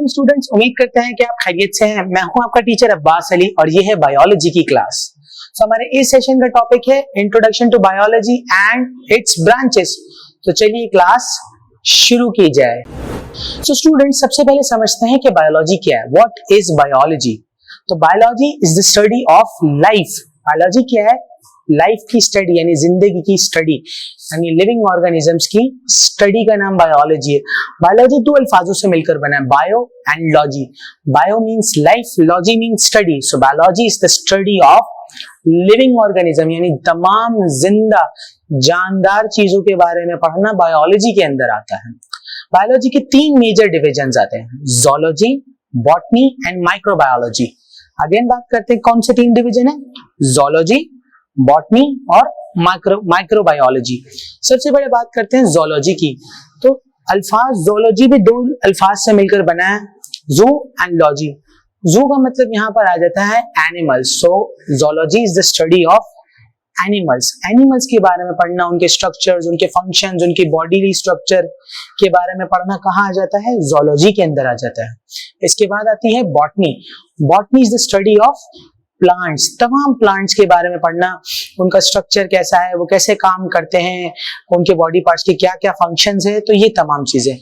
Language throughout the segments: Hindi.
स्टूडेंट्स, उम्मीद करते हैं कि आप खैरियत से हैं। मैं हूं आपका टीचर अब्बास अली और ये है बायोलॉजी की क्लास। हमारे इस सेशन का टॉपिक है introduction to biology and its branches. तो चलिए क्लास शुरू की जाए। स्टूडेंट्स, सबसे पहले समझते हैं कि बायोलॉजी क्या है। What is biology? तो biology is the study of life. Biology क्या है? लाइफ की स्टडी यानी जिंदगी की स्टडी, यानी लिविंग ऑर्गेनिजम्स की स्टडी का नाम बायोलॉजी है। बायोलॉजी दो अल्फाजों से मिलकर बना है, bio and logy. Bio means life, logy means study. So biology is the study of living organism, यानी तमाम जिंदा जानदार चीजों के बारे में पढ़ना बायोलॉजी के अंदर आता है। बायोलॉजी के तीन मेजर डिविजन्स आते हैं, zoology, botany and microbiology. Again बात करते हैं कौन से तीन डिवीजन है, ज़ूलॉजी, बॉटनी और माइक्रोबायोलॉजी। सबसे पहले बात करते हैं ज़ूलॉजी की। तो अल्फाज ज़ूलॉजी भी दो अल्फाज से मिलकर बना है, जू एंड लॉजी। जू का मतलब यहाँ पर आ जाता है animals. So zoology is the study of animals. Animals के बारे में पढ़ना, उनके स्ट्रक्चर्स, उनके फंक्शंस, उनकी बॉडी स्ट्रक्चर के बारे में पढ़ना कहाँ आ जाता है? ज़ूलॉजी के अंदर आ जाता है। इसके बाद आती है botany. Botany is the study of plants. तमाम प्लांट्स के बारे में पढ़ना, उनका स्ट्रक्चर कैसा है, वो कैसे काम करते हैं, उनके बॉडी पार्ट्स के क्या क्या फंक्शंस है, तो ये तमाम चीजें।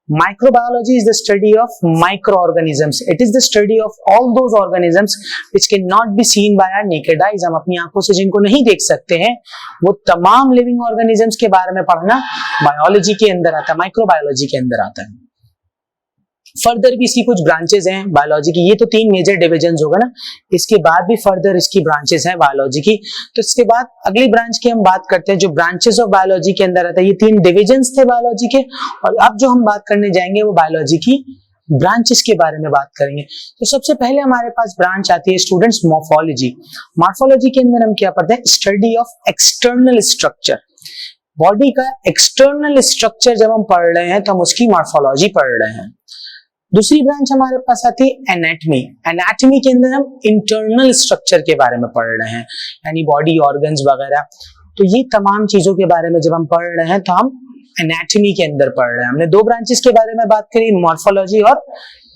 Microbiology is the study of micro organisms. It is the study of all those organisms which can not be seen by our naked eyes. हम अपनी आंखों से जिनको नहीं देख सकते हैं, वो तमाम लिविंग ऑर्गेनिजम्स के बारे में पढ़ना बायोलॉजी के अंदर आता है, माइक्रोबायोलॉजी के अंदर आता है। फर्दर भी इसकी कुछ ब्रांचेस हैं बायोलॉजी की। ये तो तीन मेजर डिविजन्स होगा ना, इसके बाद भी फर्दर इसकी ब्रांचेस हैं बायोलॉजी की। तो इसके बाद अगली ब्रांच की हम बात करते हैं जो ब्रांचेस ऑफ बायोलॉजी के अंदर आता है। ये तीन डिविजन्स थे बायोलॉजी के, और अब जो हम बात करने जाएंगे वो बायोलॉजी की ब्रांचेस के बारे में बात करेंगे। तो सबसे पहले हमारे पास ब्रांच आती है स्टूडेंट्स मॉर्फोलॉजी। मॉर्फोलॉजी के अंदर हम क्या पढ़ते हैं? Study of external structure. Body का एक्सटर्नल स्ट्रक्चर जब हम पढ़ रहे हैं तो हम उसकी मॉर्फोलॉजी पढ़ रहे हैं। दूसरी ब्रांच हमारे पास आती है एनाटमी। एनाटमी के अंदर हम इंटरनल स्ट्रक्चर के बारे में पढ़ रहे हैं, यानी बॉडी ऑर्गन्स वगैरह। तो ये तमाम चीजों के बारे में जब हम पढ़ रहे हैं तो हम एनाटमी के अंदर पढ़ रहे हैं। हमने दो ब्रांचेस के बारे में बात करी, मॉर्फोलॉजी और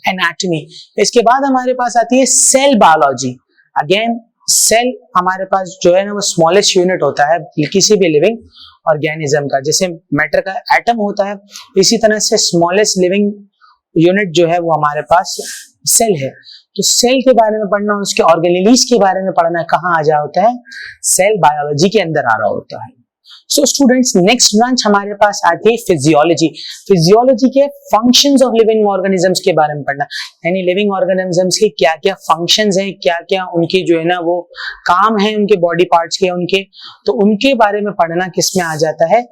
एनाटमी। इसके बाद हमारे पास आती है सेल बायोलॉजी। अगेन सेल हमारे पास जो है ना, वो स्मॉलेस्ट यूनिट होता है किसी भी लिविंग ऑर्गेनिज्म का। जैसे मैटर का एटम होता है, इसी तरह से स्मॉलेस्ट लिविंग यूनिट जो है वो हमारे पास सेल है। तो सेल के बारे में पढ़ना, उसके ऑर्गेनेलीज के बारे में पढ़ना कहाँ आ जा होता है? सेल बायोलॉजी के अंदर आ रहा होता है। सो स्टूडेंट्स, नेक्स्ट ब्रांच हमारे पास आती है फिजियोलॉजी। फिजियोलॉजी के फंक्शंस ऑफ लिविंग ऑर्गेनिजम्स के बारे में पढ़ना, यानी लिविंग ऑर्गेनिजम्स के क्या क्या फंक्शंस हैं, क्या क्या उनके जो है ना वो काम है, उनके बॉडी पार्ट्स के, उनके तो उनके बारे में पढ़ना किस में आ जाता है?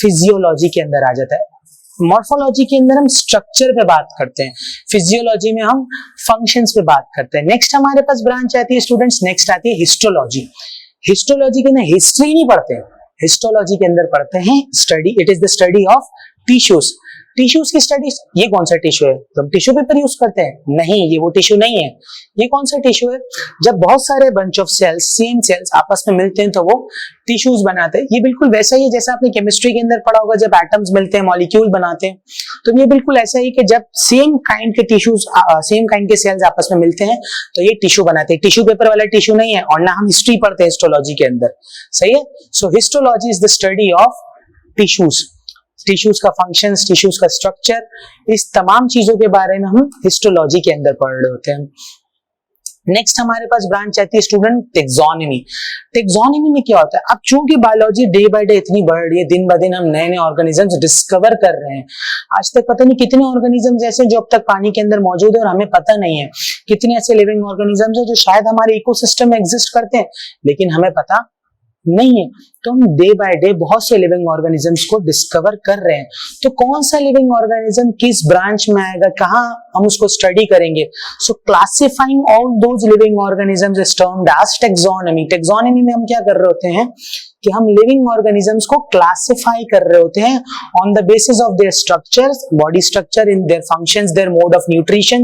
फिजियोलॉजी के अंदर आ जाता है। मॉर्फोलॉजी के अंदर हम स्ट्रक्चर पे बात करते हैं, फिजियोलॉजी में हम फंक्शंस पे बात करते हैं। नेक्स्ट हमारे पास ब्रांच आती है स्टूडेंट्स, नेक्स्ट आती है हिस्टोलॉजी। हिस्टोलॉजी के अंदर हिस्ट्री नहीं पढ़ते, हिस्टोलॉजी के अंदर पढ़ते हैं study, it is the study of tissues. Tissues की स्टडी। ये कौन सा टिश्यू है? तो हम टिश्यू पेपर यूज करते हैं? नहीं, ये वो टिश्यू नहीं है। ये कौन सा टिश्यू है? जब बहुत सारे bunch of cells, same cells आपस में मिलते हैं तो वो टिश्यूज बनाते हैं। ये बिल्कुल वैसा ही है जैसा आपने केमिस्ट्री के अंदर पढ़ा होगा, जब एटम्स मिलते हैं मॉलिक्यूल बनाते हैं। तो ये बिल्कुल ऐसा ही कि जब सेम काइंड के टिश्यूज, सेम काइंड के सेल्स आपस में मिलते हैं तो ये टिश्यू बनाते हैं। टिश्यू पेपर वाला टिश्यू नहीं है, और ना हम हिस्ट्री पढ़ते हैं हिस्टोलॉजी के अंदर। सही है। So histology is the study of tissues, tissues का फंक्शंस, टिश्यूज का स्ट्रक्चर, इस तमाम चीजों के बारे में हम हिस्टोलॉजी के अंदर पढ़ रहे होते हैं। नेक्स्ट हमारे पास ब्रांच आती है स्टूडेंट टेक्सोनॉमी। टेक्सोनॉमी में क्या होता है? अब चूंकि बायोलॉजी डे बाय डे इतनी बढ़ रही है, दिन ब दिन हम नए नए ऑर्गेनिजम्स डिस्कवर कर रहे हैं। आज तक पता नहीं कितने ऑर्गेनिजम्स ऐसे जो अब तक पानी के अंदर मौजूद है और हमें पता नहीं है। कितने ऐसे लिविंग ऑर्गेनिजम्स है जो शायद हमारे इकोसिस्टम में एग्जिस्ट करते हैं लेकिन हमें पता नहीं है। तो हम डे बाय डे बहुत से लिविंग ऑर्गेनिजम्स को डिस्कवर कर रहे हैं। तो कौन सा लिविंग ऑर्गेनिज्म किस ब्रांच में आएगा, कहाँ हम उसको स्टडी करेंगे? So classifying all those living organisms is termed as taxonomy. Taxonomy में हम क्या कर रहे होते हैं कि हम लिविंग ऑर्गेनिजम्स को क्लासिफाई कर रहे होते हैं on the basis of their structures, body structure, in their functions, their mode of nutrition.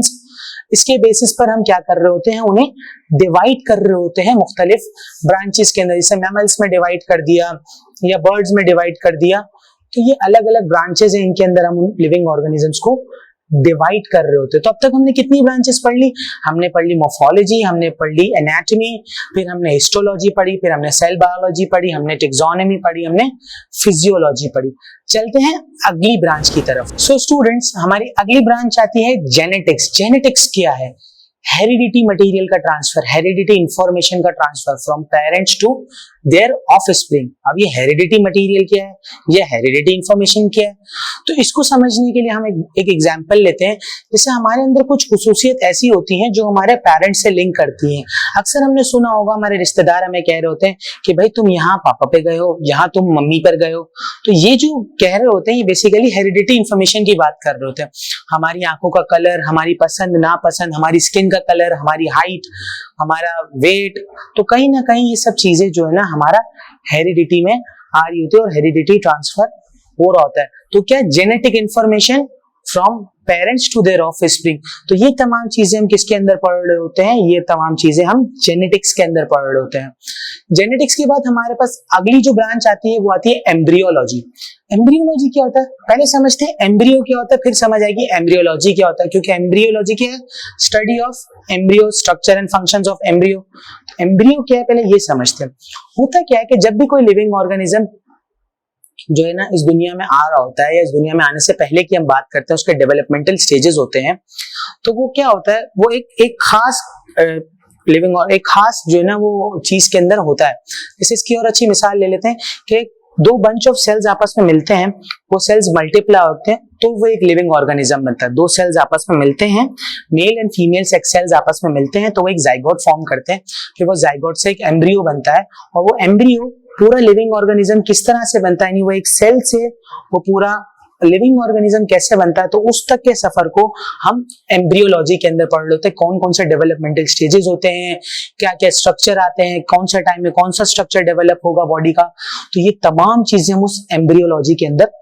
इसके बेसिस पर हम क्या कर रहे होते हैं? उन्हें डिवाइड कर रहे होते हैं मुख्तलिफ ब्रांचेस के अंदर। जैसे मैमल्स में डिवाइड कर दिया या बर्ड्स में डिवाइड कर दिया, तो ये अलग अलग ब्रांचेस हैं, इनके अंदर हम लिविंग ऑर्गेनिजम्स को डिवाइड कर रहे होते हैं। तो अब तक हमने कितनी ब्रांचेस पढ़ ली? हमने पढ़ ली मोर्फोलॉजी, हमने पढ़ ली एनाटॉमी, फिर हमने हिस्टोलॉजी पढ़ी, फिर हमने सेल बायोलॉजी पढ़ी, हमने टेक्सोनॉमी पढ़ी, हमने फिजियोलॉजी पढ़ी। चलते हैं अगली ब्रांच की तरफ। सो स्टूडेंट्स, हमारी अगली ब्रांच आती है जेनेटिक्स। जेनेटिक्स क्या है? हेरिडिटी मटेरियल का ट्रांसफर, हेरिडिटी इंफॉर्मेशन का transfer from parents to their offspring. अब ये हेरिडिटी मटेरियल क्या है, ये हेरिडिटी इंफॉर्मेशन क्या है? तो इसको समझने के लिए हम एक एग्जांपल लेते हैं। जैसे हमारे अंदर कुछ खुसूसियत ऐसी होती हैं जो हमारे पेरेंट्स से लिंक करती हैं। अक्सर हमने सुना होगा, हमारे रिश्तेदार हमें कह रहे होते हैं कि भाई तुम यहाँ पापा पे गए हो, यहाँ तुम मम्मी पर गए हो। तो ये जो कह रहे होते हैं ये बेसिकली हेरिडिटी इंफॉर्मेशन की बात कर रहे होते हैं। हमारी आंखों का कलर, हमारी पसंद नापसंद, हमारी स्किन का कलर, हमारी हाइट, हमारा वेट, तो कहीं ना कहीं ये सब चीजें जो है ना हमारा हेरिडिटी में आ रही होती है और हेरिडिटी ट्रांसफर हो रहा होता है। तो क्या genetic information from parents to their offspring. तो ये तमाम चीजें हम किसके अंदर पढ़ रहे होते हैं? ये तमाम चीजें हम जेनेटिक्स के अंदर पढ़ रहे होते हैं। जेनेटिक्स के बाद हमारे पास अगली जो ब्रांच आती है वो आती है एम्ब्रियोलॉजी। एम्ब्रियोलॉजी क्या होता है? पहले समझते हैं एम्ब्रियो क्या होता है, फिर समझ आएगी एम्ब्रियोलॉजी क्या होता है। क्योंकि एम्ब्रियोलॉजी क्या है? Study of embryo, structure and functions of embryo. Embryo क्या है पहले ये समझते हैं। होता क्या है कि जब भी कोई लिविंग ऑर्गेनिज्म जो है ना इस दुनिया में आ रहा होता है, या इस दुनिया में आने से पहले की हम बात करते हैं, उसके डेवलपमेंटल स्टेजेस होते हैं। तो वो क्या होता है, वो एक खास लिविंग और एक खास जो है ना वो चीज के अंदर होता है। जैसे इसकी और अच्छी मिसाल ले लेते हैं कि दो बंच ऑफ सेल्स आपस में मिलते हैं, वो सेल्स मल्टीप्लाई होते हैं तो वो एक लिविंग ऑर्गेनिज्म बनता है। दो सेल्स आपस में मिलते हैं, male and female sex cells आपस में मिलते हैं तो वो एक जाइगोट फॉर्म करते हैं। फिर वो जाइगोट से एक एम्ब्रियो बनता है, और वो एम्ब्रियो पूरा लिविंग ऑर्गेनिज्म किस तरह से बनता है, वो एक सेल से वो पूरा लिविंग ऑर्गेनिज्म कैसे बनता है, तो उस तक के सफर को हम एम्ब्रियोलॉजी के अंदर पढ़ लेते हैं। कौन कौन से डेवलपमेंटल स्टेजेस होते हैं, क्या क्या स्ट्रक्चर आते हैं, कौन सा टाइम में कौन सा स्ट्रक्चर डेवलप होगा बॉडी का, तो ये तमाम चीजें हम उस एम्ब्रियोलॉजी के अंदर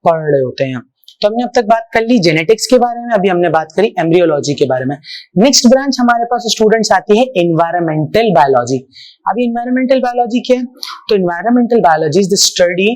पढ़ रहे होते हैं। तो हमने अब तक बात कर ली जेनेटिक्स के बारे में, अभी हमने बात करी एम्ब्रियोलॉजी के बारे में। नेक्स्ट ब्रांच हमारे पास स्टूडेंट्स आती है एनवायरमेंटल बायोलॉजी। अभी एनवायरमेंटल बायोलॉजी क्या है? तो environmental biology is the study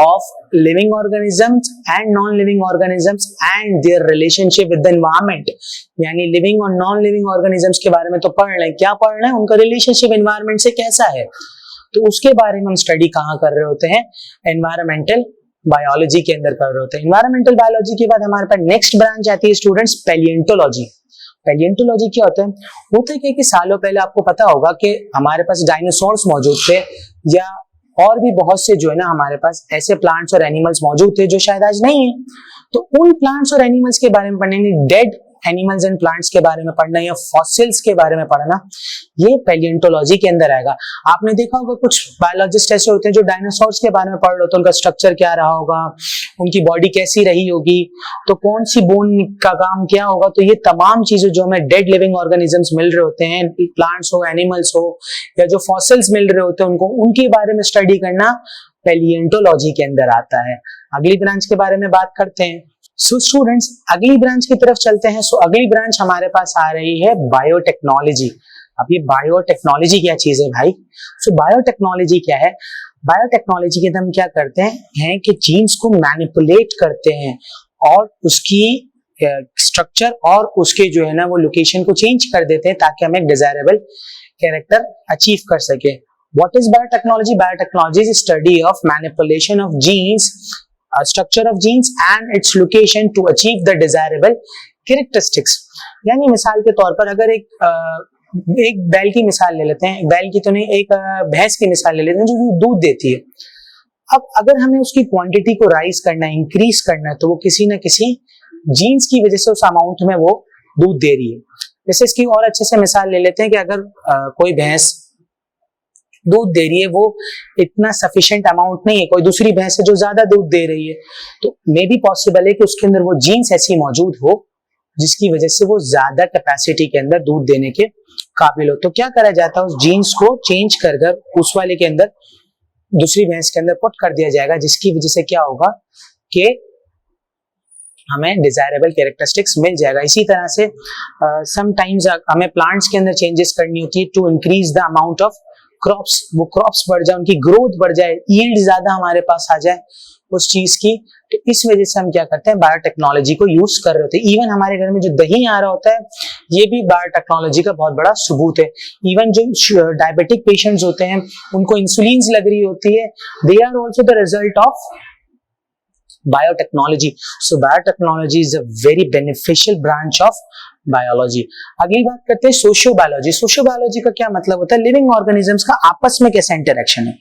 of living organisms and non-living organisms and their relationship with the environment। यानी living और non-living organisms के बारे में तो पढ़ रहे हैं, क्या पढ़ रहे हैं? उनका रिलेशनशिप एनवायरमेंट से कैसा है, तो उसके बारे में हम स्टडी कहाँ कर रहे होते हैं? एनवायरमेंटल बायोलॉजी के अंदर कर रहे होते हैं। एनवायरमेंटल बायोलॉजी के बाद हमारे पास नेक्स्ट ब्रांच आती है स्टूडेंट्स पैलिएंटोलॉजी। पैलिएंटोलॉजी क्या होता है? होता है कि सालों पहले आपको पता होगा कि हमारे पास डायनासोर्स मौजूद थे, या और भी बहुत से जो है ना हमारे पास ऐसे प्लांट्स और एनिमल्स मौजूद थे जो शायद आज नहीं है। तो उन प्लांट्स और एनिमल्स के बारे में पढ़ना, डेड एनिमल्स एंड प्लांट्स के बारे में पढ़ना या फॉसिल्स के बारे में पढ़ना, ये पैलिएंटोलॉजी के अंदर आएगा। आपने देखा होगा कुछ बायोलॉजिस्ट ऐसे होते हैं जो डायनासोर्स के बारे में पढ़ रहे होते हैं, उनका स्ट्रक्चर क्या रहा होगा, उनकी बॉडी कैसी रही होगी, तो कौन सी बोन का काम क्या होगा। तो ये तमाम चीजें जो हमें डेड लिविंग ऑर्गेनिजम्स मिल रहे होते हैं, प्लांट्स हो, एनिमल्स हो, या जो फॉसिल्स मिल रहे होते हैं उनको, उनके बारे में स्टडी करना पैलिएंटोलॉजी के अंदर आता है। अगली ब्रांच के बारे में बात करते हैं। सो स्टूडेंट्स, अगली ब्रांच की तरफ चलते हैं। सो अगली ब्रांच हमारे पास आ रही है बायोटेक्नोलॉजी। अब ये बायोटेक्नोलॉजी क्या चीज है भाई? सो बायोटेक्नोलॉजी क्या है? बायोटेक्नोलॉजी के अंदर हम क्या करते हैं कि जीन्स को मैनिपुलेट करते हैं और उसकी स्ट्रक्चर और उसके जो है ना वो लोकेशन को चेंज कर देते हैं ताकि हम एक डिजायरेबल कैरेक्टर अचीव कर सके। What is biotechnology? Biotechnology is study of manipulation of genes, structure of genes and its location to achieve the desirable characteristics। यानी मिसाल के तौर पर अगर एक बैल की मिसाल ले लेते हैं, बैल की तो नहीं, एक भैंस की मिसाल ले लेते हैं जो दूध देती है। अब अगर हमें उसकी क्वांटिटी को राइज करना है, इंक्रीज करना है, तो वो किसी ना किसी जीन्स की वजह से उस अमाउंट में वो दूध दे रही है। जैसे इसकी और अच्छे से मिसाल ले लेते हैं कि अगर कोई भैंस दूध दे रही है, वो इतना सफिशिएंट अमाउंट नहीं है, कोई दूसरी भैंस है जो ज्यादा दूध दे रही है, तो मे बी पॉसिबल है कि उसके अंदर वो जीन्स ऐसी मौजूद हो जिसकी वजह से वो ज्यादा कैपेसिटी के अंदर दूध देने के काबिल हो। तो क्या करा जाता है, उस जीन्स को चेंज कर उस वाले के अंदर, दूसरी भैंस के अंदर पुट कर दिया जाएगा, जिसकी वजह से क्या होगा कि हमें डिजायरेबल कैरेक्टरिस्टिक्स मिल जाएगा। इसी तरह से समटाइम्स हमें प्लांट्स के अंदर चेंजेस करनी होती है to increase the amount of crops, वो क्रॉप्स बढ़ जाए, उनकी ग्रोथ बढ़ जाए, यील्ड ज्यादा हमारे पास आ जाए उस चीज की, तो इस वजह से हम क्या करते हैं, बायोटेक्नोलॉजी को यूज कर रहे होते हैं। इवन हमारे घर में जो दही आ रहा होता है, ये भी बायोटेक्नोलॉजी का बहुत बड़ा सबूत है। इवन जो डायबिटिक पेशेंट्स होते हैं, उनको इंसुलिन लग रही होती है, they are also the result of biotechnology. So biotechnology is a very beneficial branch of biology. अगली बात करते हैं सोशियो बायोलॉजी। सोशियो बायोलॉजी का क्या मतलब होता है, लिविंग ऑर्गेनिजम्स का आपस में कैसा इंटरेक्शन है।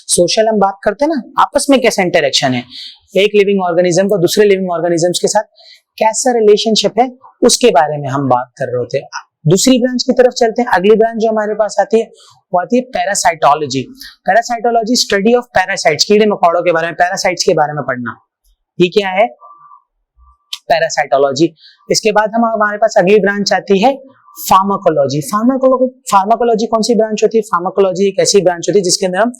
सोशल हम बात करते हैं ना, आपस में कैसा इंटरेक्शन है, एक लिविंग ऑर्गेनिज्म का दूसरे लिविंग ऑर्गेनिजम्स के साथ कैसा रिलेशनशिप है, उसके बारे में हम बात कर रहे होते हैं। दूसरी ब्रांच की तरफ चलते हैं। अगली ब्रांच जो हमारे पास आती है वो आती है parasitology. Parasitology study of parasites, कीड़े मकोड़ों के बारे में, पैरासाइट्स के बारे में पढ़ना, ये क्या है, पैरासाइटोलॉजी। इसके बाद हमारे पास अगली ब्रांच आती है फार्माकोलॉजी। फार्माकोलॉजी कौन सी ब्रांच होती है, फार्माकोलॉजी एक ऐसी ब्रांच होती है जिसके अंदर हम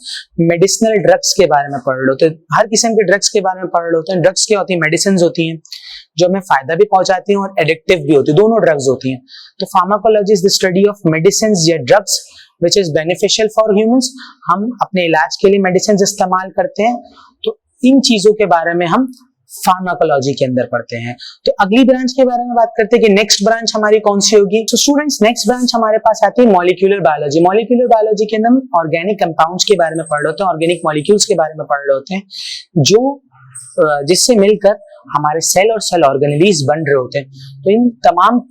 मेडिसिनल ड्रग्स के बारे में पढ़ रहे होते हैं, हर किस्म के ड्रग्स के बारे में पढ़ रहे होते हैं। ड्रग्स क्या होती है, मेडिसिन होती हैं जो हमें फायदा भी पहुंचाती हैं और एडिक्टिव भी होती है, दोनों ड्रग्स होती हैं। तो pharmacology is the study of medicine या drugs which is beneficial for humans. हम अपने इलाज के लिए मेडिसिन इस्तेमाल करते हैं, तो इन चीजों के बारे में हम फार्माकोलॉजी के अंदर पढ़ते हैं। तो अगली ब्रांच के बारे में बात करते हैं कि नेक्स्ट ब्रांच हमारी कौन सी होगी। तो स्टूडेंट्स, नेक्स्ट ब्रांच हमारे पास आती है मॉलिक्यूलर बायोलॉजी। मॉलिक्यूलर बायोलॉजी के अंदर हम ऑर्गेनिक कंपाउंड्स के बारे में पढ़ रहे होते हैं, ऑर्गेनिक मॉलिक्यूल्स के बारे में पढ़ रहे होते हैं, जो जिससे मिलकर हमारे सेल और सेल ऑर्गेनेलीज बन रहे होते हैं। तो इन तमाम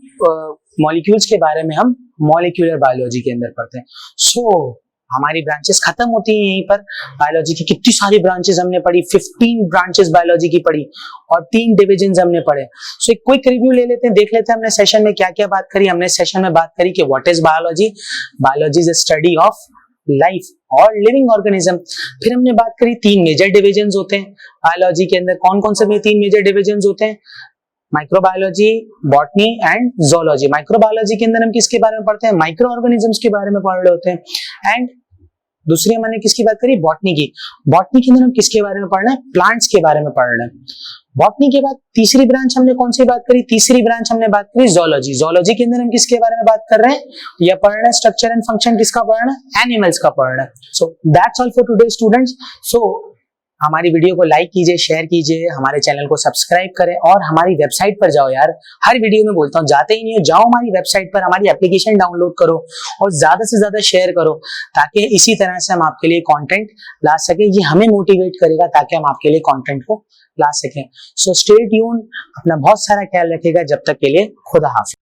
मॉलिक्यूल्स के बारे में हम मॉलिक्यूलर बायोलॉजी के अंदर पढ़ते हैं। सो हमारी ब्रांचेस खत्म होती हैं यहीं पर। बायोलॉजी की कितनी सारी ब्रांचेस हमने पढ़ी, 15 ब्रांचेस बायोलॉजी की पढ़ी और 3 डिविजन्स हमने पढ़े। सो एक क्विक रिव्यू ले लेते हैं, देख लेते हैं हमने सेशन में क्या क्या बात करी। हमने सेशन में बात करी कि what is biology. Biology is a study of life और लिविंग ऑर्गेनिज्म। फिर हमने बात करी 3 मेजर डिविजन्स होते हैं बायोलॉजी के अंदर। कौन कौन से 3 मेजर डिविजन्स होते हैं, microbiology, botany and zoology. Microbiology के अंदर हम किसके बारे में पढ़ते हैं, माइक्रो ऑर्गेनिजम्स के बारे में पढ़ रहे होते हैं। एंड दूसरी हमने किसकी बात करी, बॉटनी की। बॉटनी के अंदर हम किसके बारे में पढ़ रहे हैं, प्लांट्स के बारे में पढ़ रहे हैं। बॉटनी के बाद तीसरी ब्रांच हमने कौन सी बात करी, तीसरी ब्रांच हमने बात करी जोलॉजी। जोलॉजी के अंदर हम किसके बारे में बात कर रहे हैं, या पढ़ रहे हैं स्ट्रक्चर एंड फंक्शन किसका पढ़ रहे हैं, एनिमल्स का पढ़ रहे हैं। So that's all for today students. So हमारी वीडियो को लाइक कीजिए, शेयर कीजिए, हमारे चैनल को सब्सक्राइब करें और हमारी वेबसाइट पर जाओ। यार हर वीडियो में बोलता हूँ, जाते ही नहीं हो, जाओ हमारी वेबसाइट पर, हमारी एप्लीकेशन डाउनलोड करो और ज्यादा से ज्यादा शेयर करो, ताकि इसी तरह से हम आपके लिए कंटेंट ला सके। ये हमें मोटिवेट करेगा ताकि हम आपके लिए कंटेंट को ला सकें। सो स्टे ट्यून्ड, अपना बहुत सारा ख्याल रखिएगा। जब तक के लिए खुदा हाफिज।